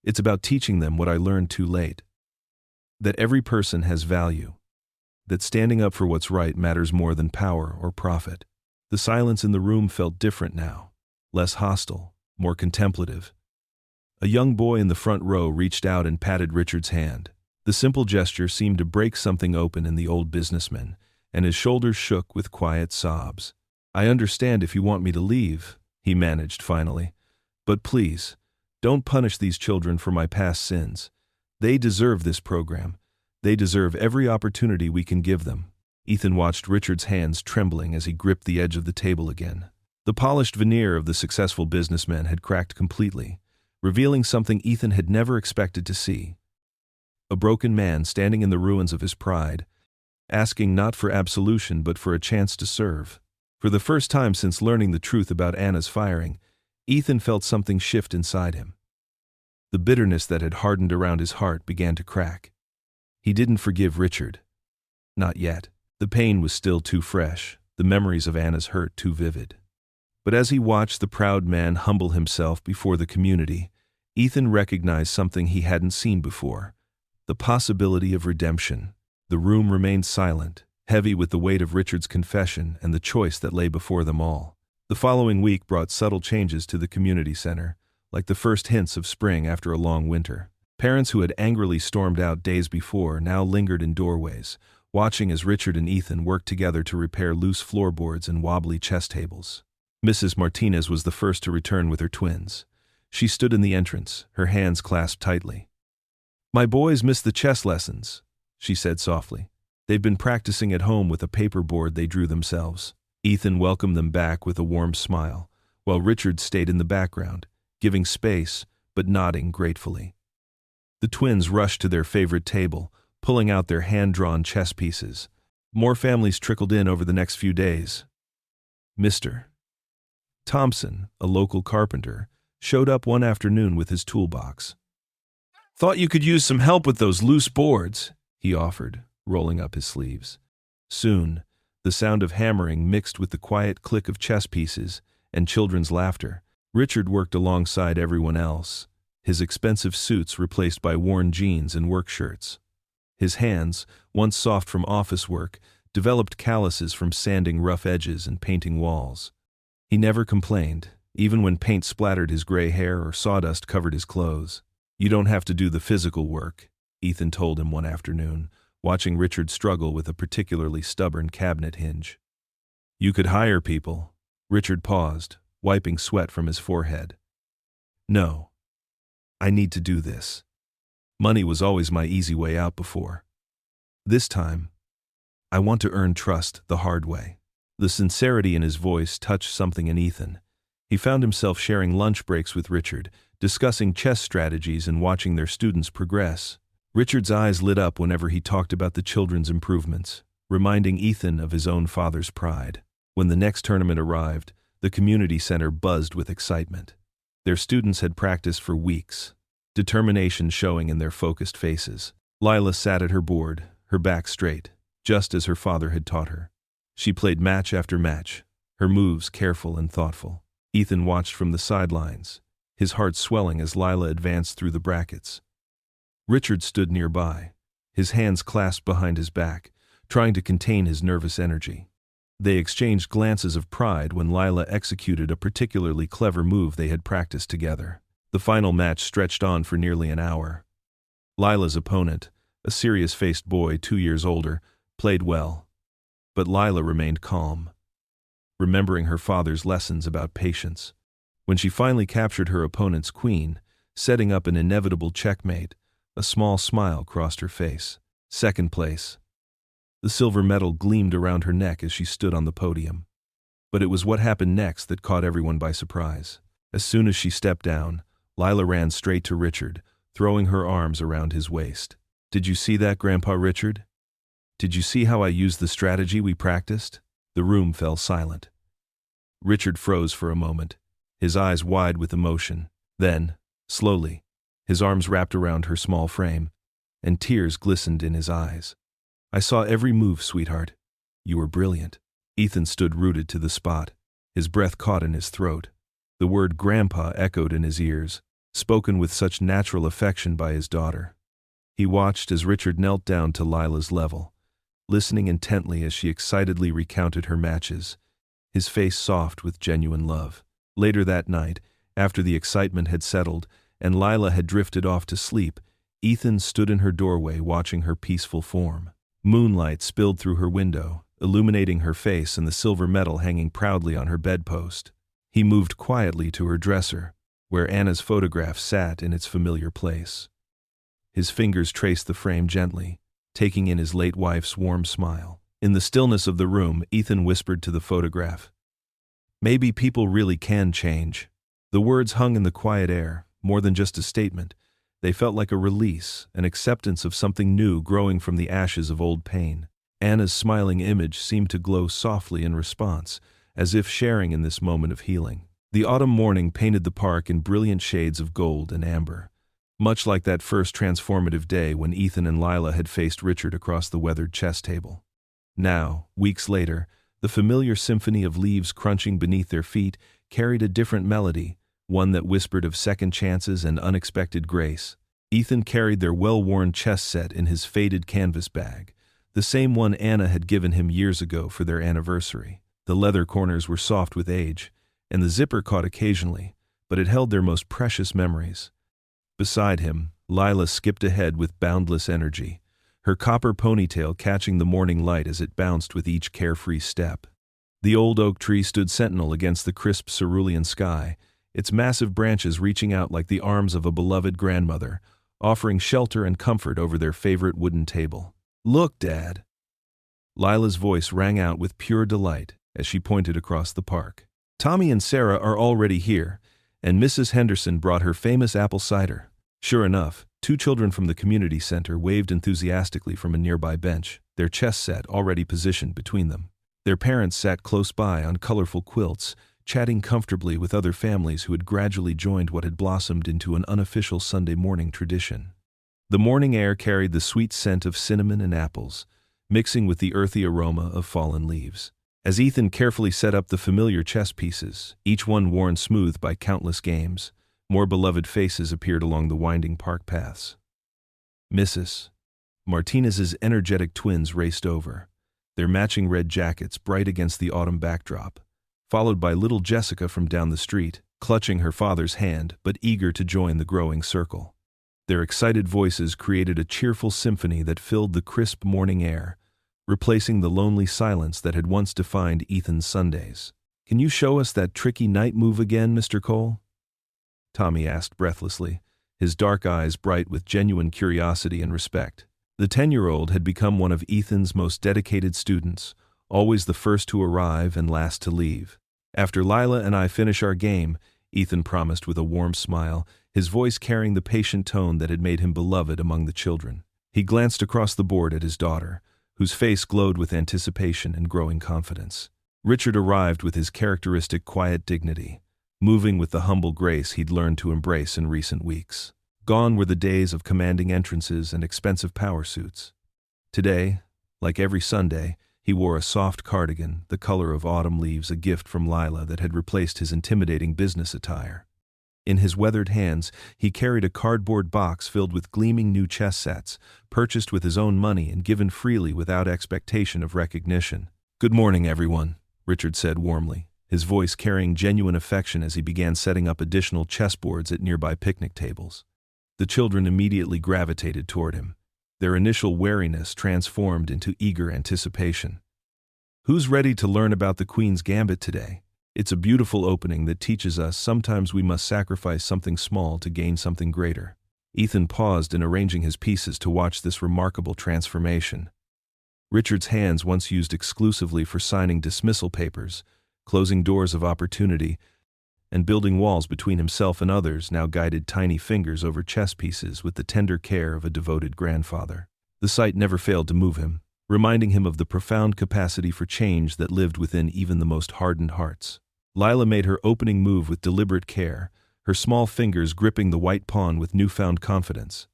[SPEAKER 1] It's about teaching them what I learned too late. That every person has value. That standing up for what's right matters more than power or profit. The silence in the room felt different now, less hostile, more contemplative. A young boy in the front row reached out and patted Richard's hand. The simple gesture seemed to break something open in the old businessman, and his shoulders shook with quiet sobs. I understand if you want me to leave, he managed finally. But please, don't punish these children for my past sins. They deserve this program. They deserve every opportunity we can give them. Ethan watched Richard's hands trembling as he gripped the edge of the table again. The polished veneer of the successful businessman had cracked completely, revealing something Ethan had never expected to see. A broken man standing in the ruins of his pride, asking not for absolution but for a chance to serve. For the first time since learning the truth about Anna's firing, Ethan felt something shift inside him. The bitterness that had hardened around his heart began to crack. He didn't forgive Richard. Not yet. The pain was still too fresh, the memories of Anna's hurt too vivid. But as he watched the proud man humble himself before the community, Ethan recognized something he hadn't seen before. The possibility of redemption. The room remained silent, heavy with the weight of Richard's confession and the choice that lay before them all. The following week brought subtle changes to the community center, like the first hints of spring after a long winter. Parents who had angrily stormed out days before now lingered in doorways, watching as Richard and Ethan worked together to repair loose floorboards and wobbly chess tables. Mrs. Martinez was the first to return with her twins. She stood in the entrance, her hands clasped tightly. My boys missed the chess lessons, she said softly. They've been practicing at home with a paper board they drew themselves. Ethan welcomed them back with a warm smile, while Richard stayed in the background, giving space but nodding gratefully. The twins rushed to their favorite table, pulling out their hand-drawn chess pieces. More families trickled in over the next few days. Mr. Thompson, a local carpenter, showed up one afternoon with his toolbox. Thought you could use some help with those loose boards, he offered, rolling up his sleeves. Soon, the sound of hammering mixed with the quiet click of chess pieces and children's laughter. Richard worked alongside everyone else, his expensive suits replaced by worn jeans and work shirts. His hands, once soft from office work, developed calluses from sanding rough edges and painting walls. He never complained, even when paint splattered his gray hair or sawdust covered his clothes. You don't have to do the physical work, Ethan told him one afternoon, watching Richard struggle with a particularly stubborn cabinet hinge. You could hire people. Richard paused, wiping sweat from his forehead. No. I need to do this. Money was always my easy way out before. This time, I want to earn trust the hard way. The sincerity in his voice touched something in Ethan. He found himself sharing lunch breaks with Richard, discussing chess strategies and watching their students progress. Richard's eyes lit up whenever he talked about the children's improvements, reminding Ethan of his own father's pride. When the next tournament arrived, the community center buzzed with excitement. Their students had practiced for weeks, determination showing in their focused faces. Lila sat at her board, her back straight, just as her father had taught her. She played match after match, her moves careful and thoughtful. Ethan watched from the sidelines, his heart swelling as Lila advanced through the brackets. Richard stood nearby, his hands clasped behind his back, trying to contain his nervous energy. They exchanged glances of pride when Lila executed a particularly clever move they had practiced together. The final match stretched on for nearly an hour. Lila's opponent, a serious-faced boy 2 years older, played well, but Lila remained calm, remembering her father's lessons about patience. When she finally captured her opponent's queen, setting up an inevitable checkmate, a small smile crossed her face. Second place. The silver medal gleamed around her neck as she stood on the podium. But it was what happened next that caught everyone by surprise. As soon as she stepped down, Lila ran straight to Richard, throwing her arms around his waist. "Did you see that, Grandpa Richard? Did you see how I used the strategy we practiced?" The room fell silent. Richard froze for a moment, his eyes wide with emotion. Then, slowly, his arms wrapped around her small frame, and tears glistened in his eyes. "I saw every move, sweetheart. You were brilliant." Ethan stood rooted to the spot, his breath caught in his throat. The word Grandpa echoed in his ears, spoken with such natural affection by his daughter. He watched as Richard knelt down to Lila's level, listening intently as she excitedly recounted her matches, his face soft with genuine love. Later that night, after the excitement had settled and Lila had drifted off to sleep, Ethan stood in her doorway watching her peaceful form. Moonlight spilled through her window, illuminating her face and the silver medal hanging proudly on her bedpost. He moved quietly to her dresser, where Anna's photograph sat in its familiar place. His fingers traced the frame gently, taking in his late wife's warm smile. In the stillness of the room, Ethan whispered to the photograph, "Maybe people really can change." The words hung in the quiet air, more than just a statement. They felt like a release, an acceptance of something new growing from the ashes of old pain. Anna's smiling image seemed to glow softly in response, as if sharing in this moment of healing. The autumn morning painted the park in brilliant shades of gold and amber, much like that first transformative day when Ethan and Lila had faced Richard across the weathered chess table. Now, weeks later, the familiar symphony of leaves crunching beneath their feet carried a different melody, one that whispered of second chances and unexpected grace. Ethan carried their well-worn chess set in his faded canvas bag, the same one Anna had given him years ago for their anniversary. The leather corners were soft with age, and the zipper caught occasionally, but it held their most precious memories. Beside him, Lila skipped ahead with boundless energy, her copper ponytail catching the morning light as it bounced with each carefree step. The old oak tree stood sentinel against the crisp cerulean sky, its massive branches reaching out like the arms of a beloved grandmother, offering shelter and comfort over their favorite wooden table. "Look, Dad!" Lila's voice rang out with pure delight as she pointed across the park. "Tommy and Sarah are already here, and Mrs. Henderson brought her famous apple cider." Sure enough, 2 children from the community center waved enthusiastically from a nearby bench, their chess set already positioned between them. Their parents sat close by on colorful quilts, chatting comfortably with other families who had gradually joined what had blossomed into an unofficial Sunday morning tradition. The morning air carried the sweet scent of cinnamon and apples, mixing with the earthy aroma of fallen leaves. As Ethan carefully set up the familiar chess pieces, each one worn smooth by countless games, more beloved faces appeared along the winding park paths. Mrs. Martinez's energetic twins raced over, their matching red jackets bright against the autumn backdrop, followed by little Jessica from down the street, clutching her father's hand but eager to join the growing circle. Their excited voices created a cheerful symphony that filled the crisp morning air, replacing the lonely silence that had once defined Ethan's Sundays. "Can you show us that tricky knight move again, Mr. Cole?" Tommy asked breathlessly, his dark eyes bright with genuine curiosity and respect. The 10-year-old had become one of Ethan's most dedicated students, always the first to arrive and last to leave. "After Lila and I finish our game," Ethan promised with a warm smile, his voice carrying the patient tone that had made him beloved among the children. He glanced across the board at his daughter, whose face glowed with anticipation and growing confidence. Richard arrived with his characteristic quiet dignity, moving with the humble grace he'd learned to embrace in recent weeks. Gone were the days of commanding entrances and expensive power suits. Today, like every Sunday, He wore a soft cardigan, the color of autumn leaves, a gift from Lila that had replaced his intimidating business attire. In his weathered hands, he carried a cardboard box filled with gleaming new chess sets, purchased with his own money and given freely without expectation of recognition. "Good morning, everyone," Richard said warmly, his voice carrying genuine affection as he began setting up additional chessboards at nearby picnic tables. The children immediately gravitated toward him, their initial wariness transformed into eager anticipation. "Who's ready to learn about the Queen's Gambit today? It's a beautiful opening that teaches us sometimes we must sacrifice something small to gain something greater." Ethan paused in arranging his pieces to watch this remarkable transformation. Richard's hands, once used exclusively for signing dismissal papers, closing doors of opportunity, and building walls between himself and others, now guided tiny fingers over chess pieces with the tender care of a devoted grandfather. The sight never failed to move him, reminding him of the profound capacity for change that lived within even the most hardened hearts. Lila made her opening move with deliberate care, her small fingers gripping the white pawn with newfound confidence.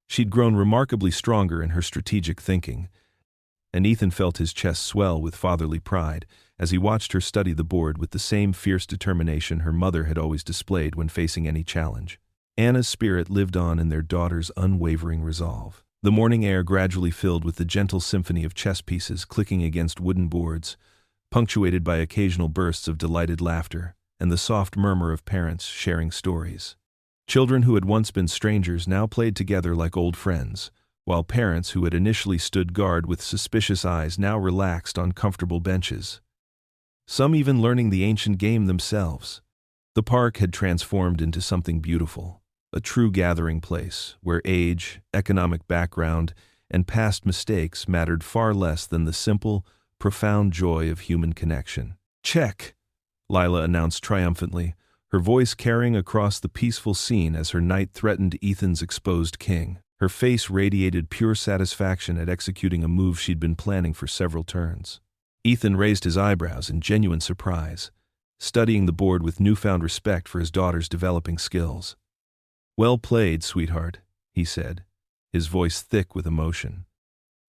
[SPEAKER 1] She'd grown remarkably stronger in her strategic thinking, and Ethan felt his chest swell with fatherly pride as he watched her study the board with the same fierce determination her mother had always displayed when facing any challenge. Anna's spirit lived on in their daughter's unwavering resolve. The morning air gradually filled with the gentle symphony of chess pieces clicking against wooden boards, punctuated by occasional bursts of delighted laughter and the soft murmur of parents sharing stories. Children who had once been strangers now played together like old friends, while parents who had initially stood guard with suspicious eyes now relaxed on comfortable benches, some even learning the ancient game themselves. The park had transformed into something beautiful, a true gathering place where age, economic background, and past mistakes mattered far less than the simple, profound joy of human connection. "Check," Lila announced triumphantly, her voice carrying across the peaceful scene as her knight threatened Ethan's exposed king. Her face radiated pure satisfaction at executing a move she'd been planning for several turns. Ethan raised his eyebrows in genuine surprise, studying the board with newfound respect for his daughter's developing skills. "Well played, sweetheart," he said, his voice thick with emotion.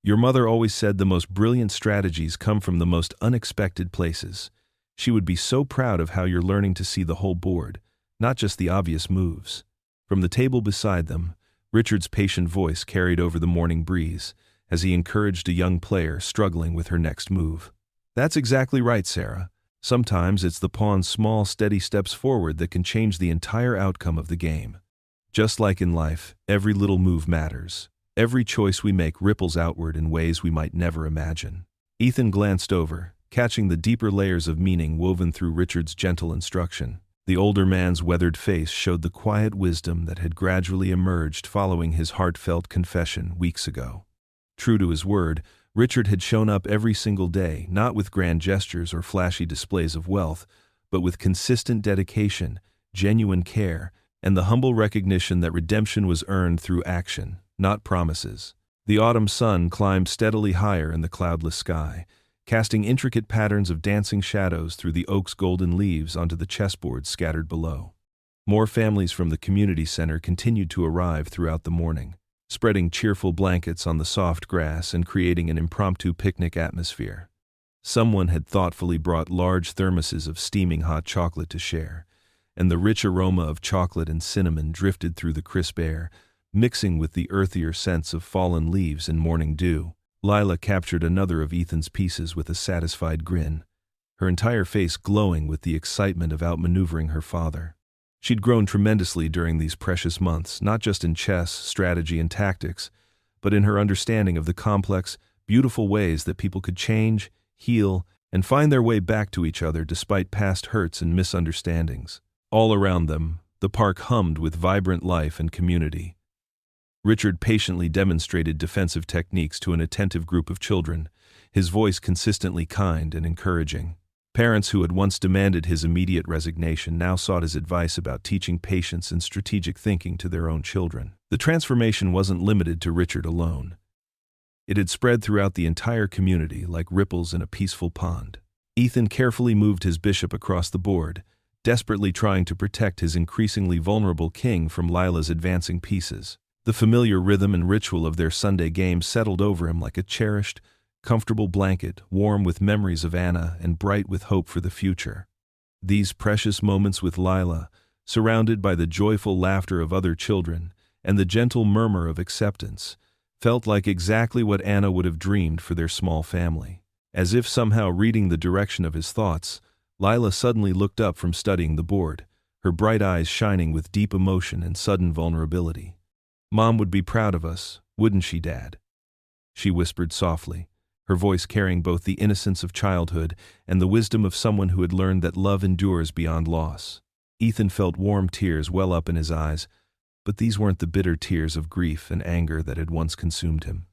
[SPEAKER 1] "Your mother always said the most brilliant strategies come from the most unexpected places. She would be so proud of how you're learning to see the whole board, not just the obvious moves." From the table beside them, Richard's patient voice carried over the morning breeze as he encouraged a young player struggling with her next move. "That's exactly right, Sarah. Sometimes it's the pawn's small, steady steps forward that can change the entire outcome of the game. Just like in life, every little move matters. Every choice we make ripples outward in ways we might never imagine." Ethan glanced over, catching the deeper layers of meaning woven through Richard's gentle instruction. The older man's weathered face showed the quiet wisdom that had gradually emerged following his heartfelt confession weeks ago. True to his word, Richard had shown up every single day, not with grand gestures or flashy displays of wealth, but with consistent dedication, genuine care, and the humble recognition that redemption was earned through action, not promises. The autumn sun climbed steadily higher in the cloudless sky, casting intricate patterns of dancing shadows through the oak's golden leaves onto the chessboards scattered below. More families from the community center continued to arrive throughout the morning, spreading cheerful blankets on the soft grass and creating an impromptu picnic atmosphere. Someone had thoughtfully brought large thermoses of steaming hot chocolate to share, and the rich aroma of chocolate and cinnamon drifted through the crisp air, mixing with the earthier scents of fallen leaves and morning dew. Lila captured another of Ethan's pieces with a satisfied grin, her entire face glowing with the excitement of outmaneuvering her father. She'd grown tremendously during these precious months, not just in chess, strategy, and tactics, but in her understanding of the complex, beautiful ways that people could change, heal, and find their way back to each other despite past hurts and misunderstandings. All around them, the park hummed with vibrant life and community. Richard patiently demonstrated defensive techniques to an attentive group of children, his voice consistently kind and encouraging. Parents who had once demanded his immediate resignation now sought his advice about teaching patience and strategic thinking to their own children. The transformation wasn't limited to Richard alone. It had spread throughout the entire community like ripples in a peaceful pond. Ethan carefully moved his bishop across the board, desperately trying to protect his increasingly vulnerable king from Lila's advancing pieces. The familiar rhythm and ritual of their Sunday game settled over him like a cherished, comfortable blanket, warm with memories of Anna and bright with hope for the future. These precious moments with Lila, surrounded by the joyful laughter of other children and the gentle murmur of acceptance, felt like exactly what Anna would have dreamed for their small family. As if somehow reading the direction of his thoughts, Lila suddenly looked up from studying the board, her bright eyes shining with deep emotion and sudden vulnerability. "Mom would be proud of us, wouldn't she, Dad?" she whispered softly, her voice carrying both the innocence of childhood and the wisdom of someone who had learned that love endures beyond loss. Ethan felt warm tears well up in his eyes, but these weren't the bitter tears of grief and anger that had once consumed him.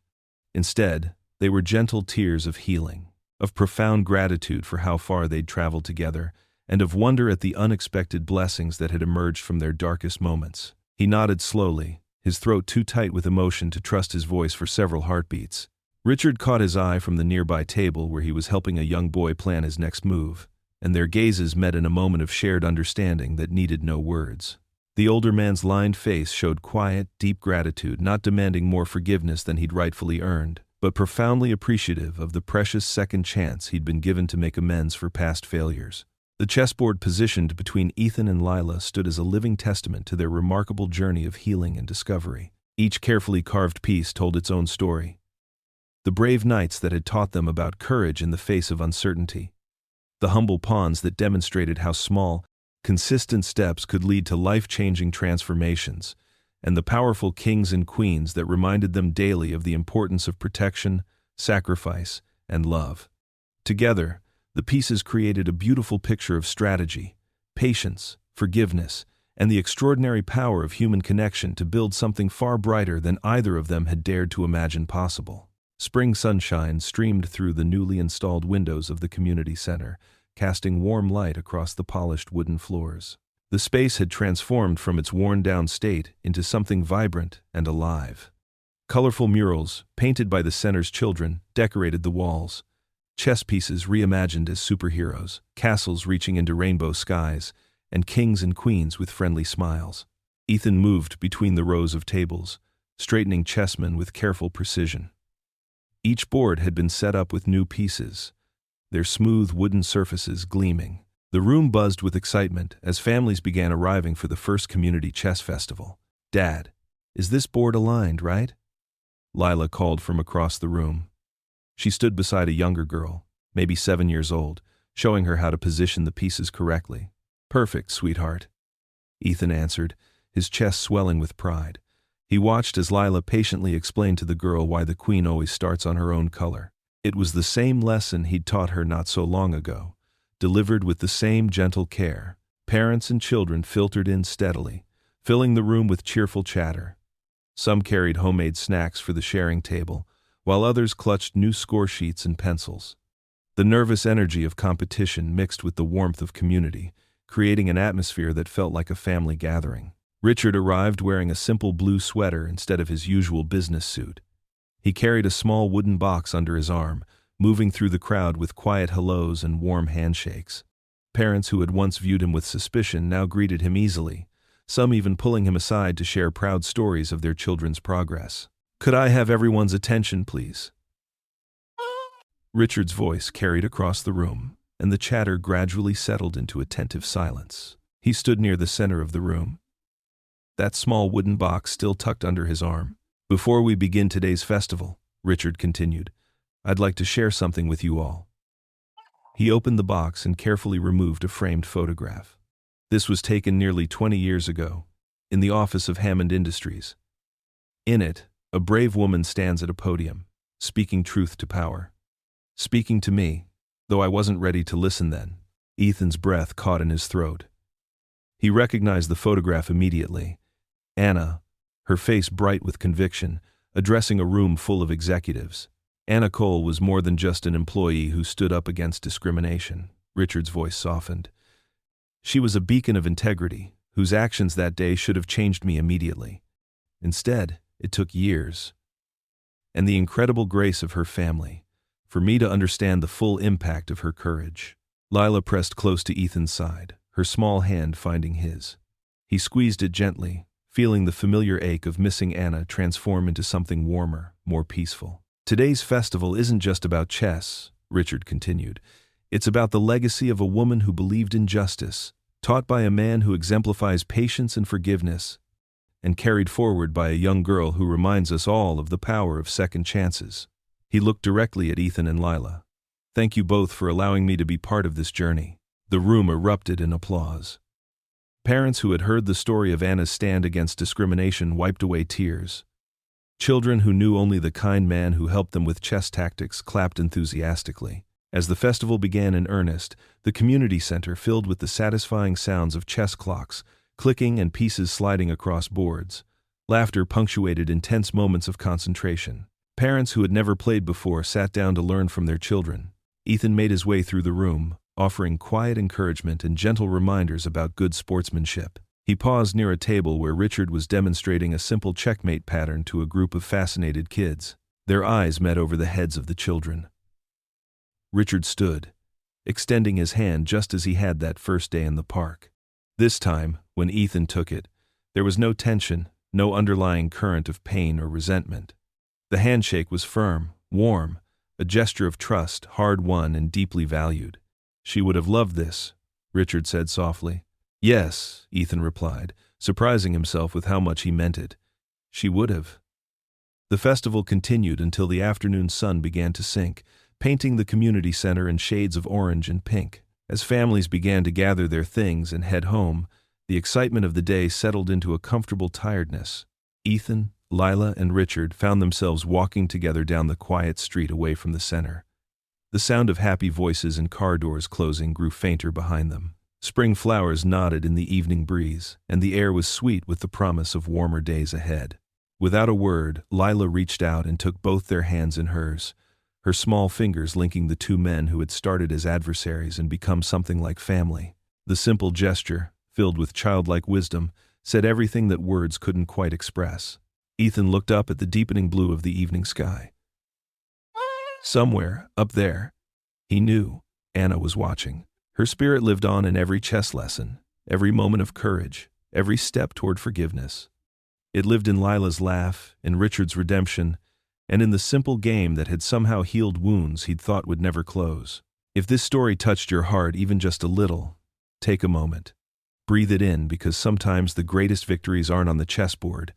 [SPEAKER 1] Instead, they were gentle tears of healing, of profound gratitude for how far they'd traveled together, and of wonder at the unexpected blessings that had emerged from their darkest moments. He nodded slowly, his throat too tight with emotion to trust his voice for several heartbeats. Richard caught his eye from the nearby table where he was helping a young boy plan his next move, and their gazes met in a moment of shared understanding that needed no words. The older man's lined face showed quiet, deep gratitude, not demanding more forgiveness than he'd rightfully earned, but profoundly appreciative of the precious second chance he'd been given to make amends for past failures. The chessboard positioned between Ethan and Lila stood as a living testament to their remarkable journey of healing and discovery. Each carefully carved piece told its own story. The brave knights that had taught them about courage in the face of uncertainty. The humble pawns that demonstrated how small, consistent steps could lead to life-changing transformations, and the powerful kings and queens that reminded them daily of the importance of protection, sacrifice, and love. Together, the pieces created a beautiful picture of strategy, patience, forgiveness, and the extraordinary power of human connection to build something far brighter than either of them had dared to imagine possible. Spring sunshine streamed through the newly installed windows of the community center, casting warm light across the polished wooden floors. The space had transformed from its worn-down state into something vibrant and alive. Colorful murals, painted by the center's children, decorated the walls. Chess pieces reimagined as superheroes, castles reaching into rainbow skies, and kings and queens with friendly smiles. Ethan moved between the rows of tables, straightening chessmen with careful precision. Each board had been set up with new pieces, their smooth wooden surfaces gleaming. The room buzzed with excitement as families began arriving for the first community chess festival. "Dad, is this board aligned, right?" Lila called from across the room. She stood beside a younger girl, maybe 7 years old, showing her how to position the pieces correctly. "Perfect, sweetheart," Ethan answered, his chest swelling with pride. He watched as Lila patiently explained to the girl why the queen always starts on her own color. It was the same lesson he'd taught her not so long ago, delivered with the same gentle care. Parents and children filtered in steadily, filling the room with cheerful chatter. Some carried homemade snacks for the sharing table, while others clutched new score sheets and pencils. The nervous energy of competition mixed with the warmth of community, creating an atmosphere that felt like a family gathering. Richard arrived wearing a simple blue sweater instead of his usual business suit. He carried a small wooden box under his arm, moving through the crowd with quiet hellos and warm handshakes. Parents who had once viewed him with suspicion now greeted him easily, some even pulling him aside to share proud stories of their children's progress. "Could I have everyone's attention, please?" Richard's voice carried across the room, and the chatter gradually settled into attentive silence. He stood near the center of the room, that small wooden box still tucked under his arm. "Before we begin today's festival," Richard continued, "I'd like to share something with you all." He opened the box and carefully removed a framed photograph. This was taken nearly 20 years ago, in the office of Hammond Industries. In it, a brave woman stands at a podium, speaking truth to power. Speaking to me, though I wasn't ready to listen then. Ethan's breath caught in his throat. He recognized the photograph immediately. Anna, her face bright with conviction, addressing a room full of executives. Anna Cole was more than just an employee who stood up against discrimination. Richard's voice softened. She was a beacon of integrity, whose actions that day should have changed me immediately. Instead, it took years, and the incredible grace of her family, for me to understand the full impact of her courage. Lila pressed close to Ethan's side, her small hand finding his. He squeezed it gently, feeling the familiar ache of missing Anna transform into something warmer, more peaceful. Today's festival isn't just about chess, Richard continued. It's about the legacy of a woman who believed in justice, taught by a man who exemplifies patience and forgiveness, and carried forward by a young girl who reminds us all of the power of second chances. He looked directly at Ethan and Lila. Thank you both for allowing me to be part of this journey. The room erupted in applause. Parents who had heard the story of Anna's stand against discrimination wiped away tears. Children who knew only the kind man who helped them with chess tactics clapped enthusiastically. As the festival began in earnest, the community center filled with the satisfying sounds of chess clocks, clicking and pieces sliding across boards. Laughter punctuated intense moments of concentration. Parents who had never played before sat down to learn from their children. Ethan made his way through the room, offering quiet encouragement and gentle reminders about good sportsmanship. He paused near a table where Richard was demonstrating a simple checkmate pattern to a group of fascinated kids. Their eyes met over the heads of the children. Richard stood, extending his hand just as he had that first day in the park. This time, when Ethan took it, there was no tension, no underlying current of pain or resentment. The handshake was firm, warm, a gesture of trust, hard-won and deeply valued. She would have loved this, Richard said softly. Yes, Ethan replied, surprising himself with how much he meant it. She would have. The festival continued until the afternoon sun began to sink, painting the community center in shades of orange and pink. As families began to gather their things and head home, the excitement of the day settled into a comfortable tiredness. Ethan, Lila, and Richard found themselves walking together down the quiet street away from the center. The sound of happy voices and car doors closing grew fainter behind them. Spring flowers nodded in the evening breeze, and the air was sweet with the promise of warmer days ahead. Without a word, Lila reached out and took both their hands in hers, her small fingers linking the two men who had started as adversaries and become something like family. The simple gesture, filled with childlike wisdom, said everything that words couldn't quite express. Ethan looked up at the deepening blue of the evening sky. Somewhere, up there, he knew, Anna was watching. Her spirit lived on in every chess lesson, every moment of courage, every step toward forgiveness. It lived in Lila's laugh, in Richard's redemption, and in the simple game that had somehow healed wounds he'd thought would never close. If this story touched your heart even just a little, take a moment. Breathe it in, because sometimes the greatest victories aren't on the chessboard,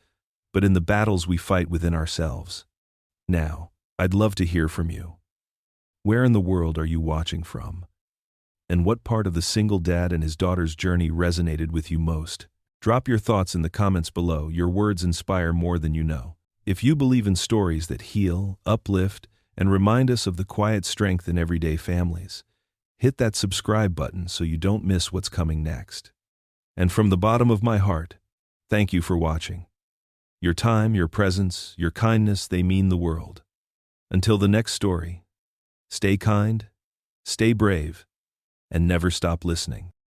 [SPEAKER 1] but in the battles we fight within ourselves. Now, I'd love to hear from you. Where in the world are you watching from? And what part of the single dad and his daughter's journey resonated with you most? Drop your thoughts in the comments below. Your words inspire more than you know. If you believe in stories that heal, uplift, and remind us of the quiet strength in everyday families, hit that subscribe button so you don't miss what's coming next. And from the bottom of my heart, thank you for watching. Your time, your presence, your kindness, they mean the world. Until the next story, stay kind, stay brave, and never stop listening.